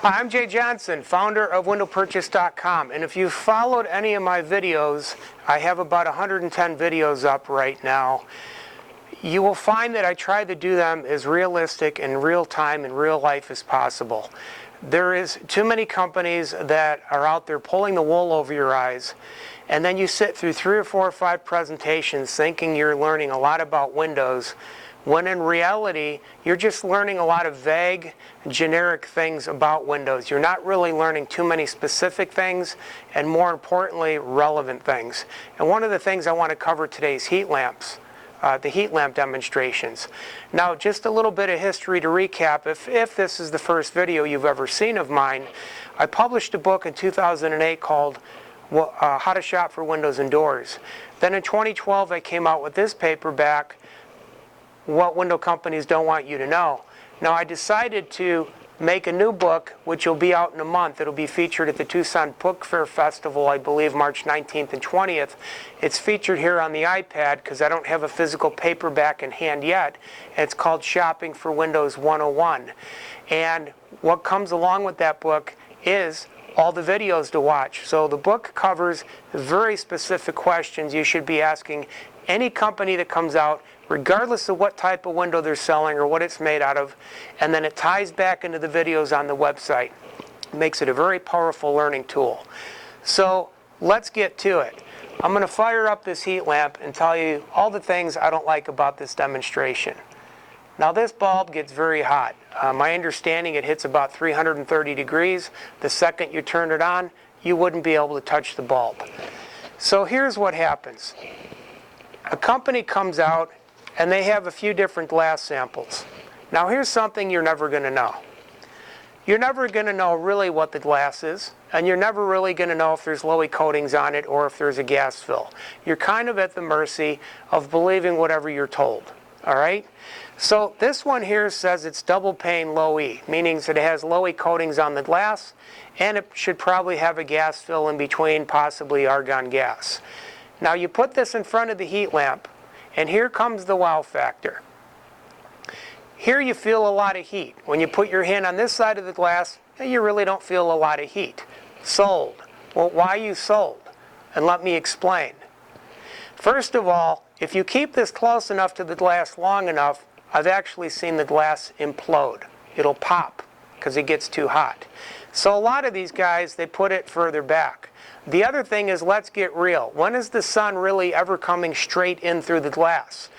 Hi, I'm Jay Johnson, founder of WindowPurchase.com, and if you've followed any of my videos, I have about 110 videos up right now. You will find that I try to do them as realistic in real time and real life as possible. There is too many companies that are out there pulling the wool over your eyes, and then you sit through 3 or 4 or 5 presentations thinking you're learning a lot about Windows, when in reality, you're just learning a lot of vague, generic things about Windows. You're not really learning too many specific things, and more importantly, relevant things. And one of the things I want to cover today is heat lamps, the heat lamp demonstrations. Now, just a little bit of history to recap. If this is the first video you've ever seen of mine, I published a book in 2008 called How to Shop for Windows and Doors. Then in 2012, I came out with this paperback, What Window Companies Don't Want You to Know. Now I decided to make a new book, which will be out in a month. It'll be featured at the Tucson Book Fair Festival, I believe March 19th and 20th. It's featured here on the iPad because I don't have a physical paperback in hand yet. It's called Shopping for Windows 101. And what comes along with that book is all the videos to watch. So the book covers very specific questions you should be asking any company that comes out, regardless of what type of window they're selling or what it's made out of, and then it ties back into the videos on the website. It makes it a very powerful learning tool. So let's get to it. I'm going to fire up this heat lamp and tell you all the things I don't like about this demonstration. Now this bulb gets very hot. My understanding, it hits about 330 degrees. The second you turn it on, you wouldn't be able to touch the bulb. So here's what happens. A company comes out and they have a few different glass samples. Now here's something you're never going to know. You're never going to know really what the glass is, and you're never really going to know if there's Low-E coatings on it or if there's a gas fill. You're kind of at the mercy of believing whatever you're told. All right? So this one here says it's double pane Low-E, meaning that it has Low-E coatings on the glass, and it should probably have a gas fill in between, possibly argon gas. Now you put this in front of the heat lamp, and here comes the wow factor. Here you feel a lot of heat. When you put your hand on this side of the glass, you really don't feel a lot of heat. Sold. Well, why you sold? And let me explain. First of all, if you keep this close enough to the glass long enough, I've actually seen the glass implode. It'll pop because it gets too hot. So a lot of these guys, they put it further back. The other thing is, let's get real. When is the sun really ever coming straight in through the glass?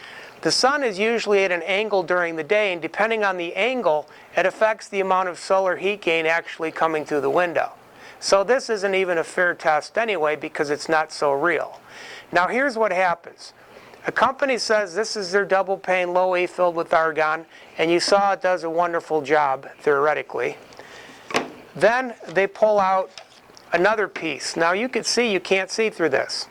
The sun is usually at an angle during the day, and depending on the angle, it affects the amount of solar heat gain actually coming through the window. So this isn't even a fair test anyway because it's not so real. Now here's what happens. A company says this is their double pane Low-E filled with argon, and you saw it does a wonderful job, theoretically. Then they pull out another piece. Now you can see, you can't see through this.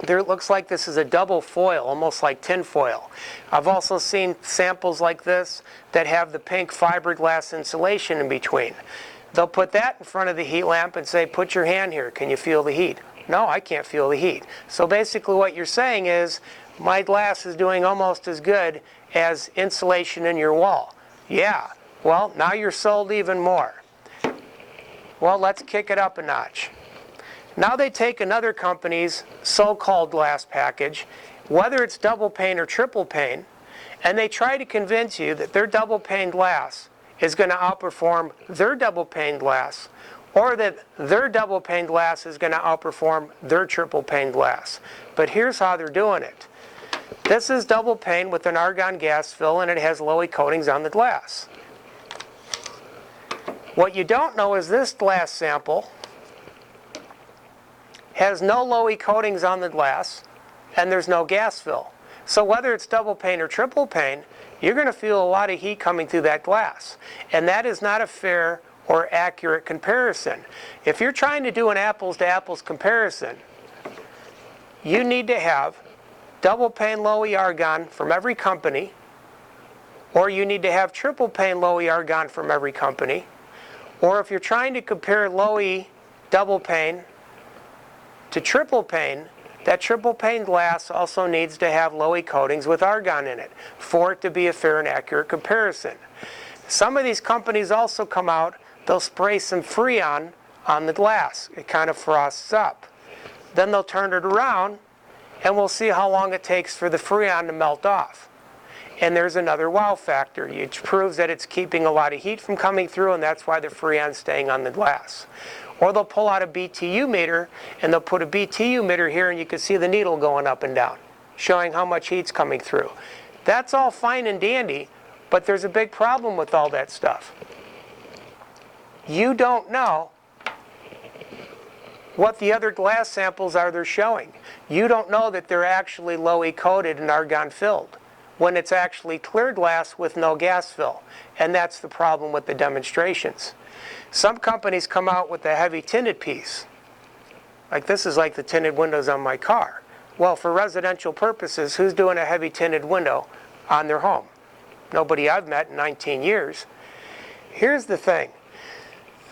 There it looks like this is a double foil, almost like tin foil. I've also seen samples like this that have the pink fiberglass insulation in between. They'll put that in front of the heat lamp and say, put your hand here, can you feel the heat? No, I can't feel the heat. So basically what you're saying is, my glass is doing almost as good as insulation in your wall. Yeah, well, now you're sold even more. Well, let's kick it up a notch. Now they take another company's so-called glass package, whether it's double pane or triple pane, and they try to convince you that their double pane glass is going to outperform their double pane glass, or that their double pane glass is going to outperform their triple pane glass. But here's how they're doing it. This is double pane with an argon gas fill, and it has Low-E coatings on the glass. What you don't know is this glass sample has no Low-E coatings on the glass, and there's no gas fill. So whether it's double pane or triple pane, you're going to feel a lot of heat coming through that glass. And that is not a fair or accurate comparison. If you're trying to do an apples-to-apples comparison, you need to have double pane Low-E argon from every company, or you need to have triple pane Low-E argon from every company. Or if you're trying to compare Low-E double pane to triple pane, that triple pane glass also needs to have Low-E coatings with argon in it for it to be a fair and accurate comparison. Some of these companies also come out they'll spray some Freon on the glass. It kind of frosts up. Then they'll turn it around, and we'll see how long it takes for the Freon to melt off. And there's another wow factor. It proves that it's keeping a lot of heat from coming through, and that's why the Freon's staying on the glass. Or they'll pull out a BTU meter, and they'll put a BTU meter here, and you can see the needle going up and down, showing how much heat's coming through. That's all fine and dandy, but there's a big problem with all that stuff. You don't know what the other glass samples are they're showing. You don't know that they're actually low E-coated and argon filled, when it's actually clear glass with no gas fill. And that's the problem with the demonstrations. Some companies come out with a heavy tinted piece. Like this is like the tinted windows on my car. Well, for residential purposes, who's doing a heavy tinted window on their home? Nobody I've met in 19 years. Here's the thing.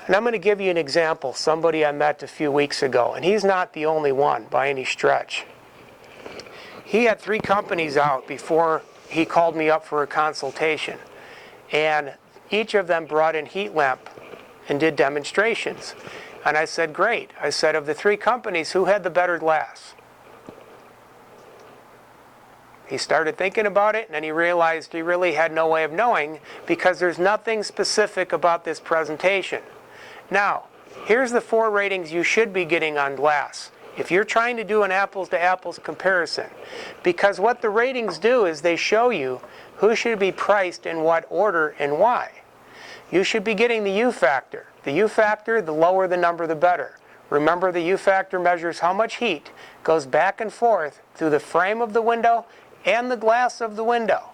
And I'm going to give you an example. Somebody I met a few weeks ago, and he's not the only one by any stretch. He had 3 companies out before he called me up for a consultation. And each of them brought in heat lamp and did demonstrations. And I said, great. I said, of the 3 companies, who had the better glass? He started thinking about it, and then he realized he really had no way of knowing because there's nothing specific about this presentation. Now, here's the 4 ratings you should be getting on glass if you're trying to do an apples-to-apples comparison. Because what the ratings do is they show you who should be priced in what order and why. You should be getting the U factor. The U factor, the lower the number, the better. Remember, the U factor measures how much heat goes back and forth through the frame of the window and the glass of the window.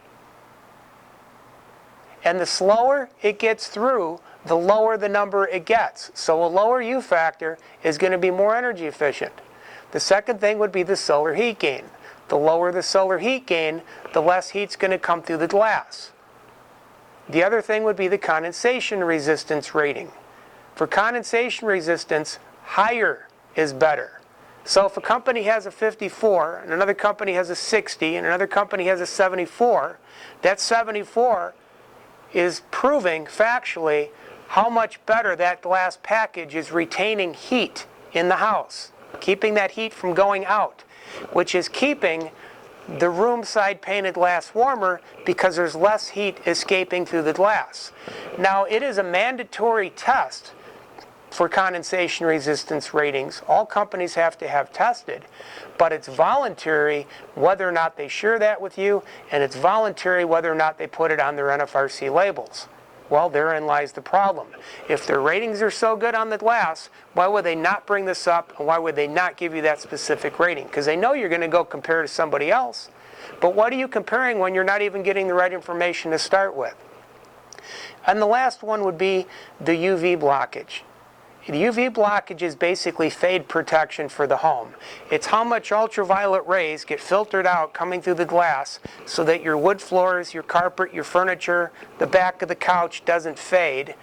And the slower it gets through, the lower the number it gets. So a lower U factor is going to be more energy efficient. The second thing would be the solar heat gain. The lower the solar heat gain, the less heat's going to come through the glass. The other thing would be the condensation resistance rating. For condensation resistance, higher is better. So if a company has a 54, and another company has a 60, and another company has a 74, that 74 is proving factually how much better that glass package is retaining heat in the house, keeping that heat from going out, which is keeping the room side painted glass warmer because there's less heat escaping through the glass. Now, it is a mandatory test for condensation resistance ratings. All companies have to have tested, but it's voluntary whether or not they share that with you, and it's voluntary whether or not they put it on their NFRC labels. Well, therein lies the problem. If their ratings are so good on the glass, why would they not bring this up, and why would they not give you that specific rating? Because they know you're going to go compare to somebody else. But what are you comparing when you're not even getting the right information to start with? And the last one would be the UV blockage. The UV blockage is basically fade protection for the home. It's how much ultraviolet rays get filtered out coming through the glass so that your wood floors, your carpet, your furniture, the back of the couch doesn't fade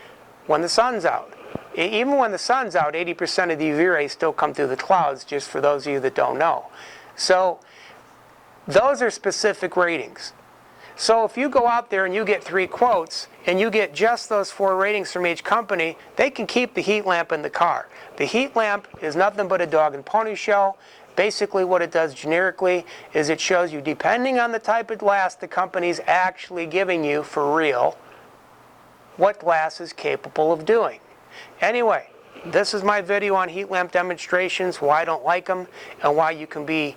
when the sun's out. Even when the sun's out, 80% of the UV rays still come through the clouds, just for those of you that don't know. So those are specific ratings. So if you go out there and you get 3 quotes, and you get just those 4 ratings from each company, they can keep the heat lamp in the car. The heat lamp is nothing but a dog and pony show. Basically what it does generically is it shows you, depending on the type of glass the company's actually giving you for real, what glass is capable of doing. Anyway, this is my video on heat lamp demonstrations, why I don't like them, and why you can be,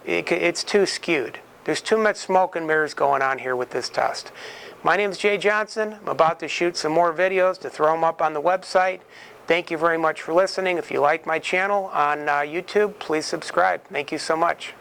it's too skewed. There's too much smoke and mirrors going on here with this test. My name is Jay Johnson. I'm about to shoot some more videos to throw them up on the website. Thank you very much for listening. If you like my channel on YouTube, please subscribe. Thank you so much.